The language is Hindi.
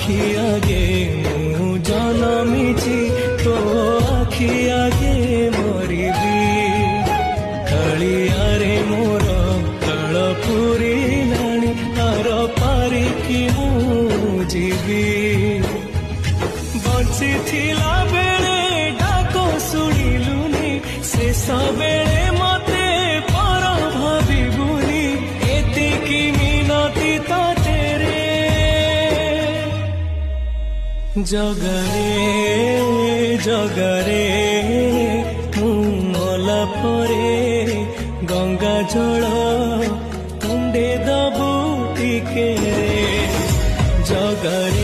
आखि आगे मु जनमिची तो आखि आगे मरिबी कालियारे मोर काल पुरिलाणी तार पारिकी मु जीवी बंची थिला बेले डाक शुणिलुनी शेष बेले मते पर भाविबुनी एतिकी मिनती तो तेरे जगरे जगरे मला परे गंगा जल कुंडे दबु टिके जगरे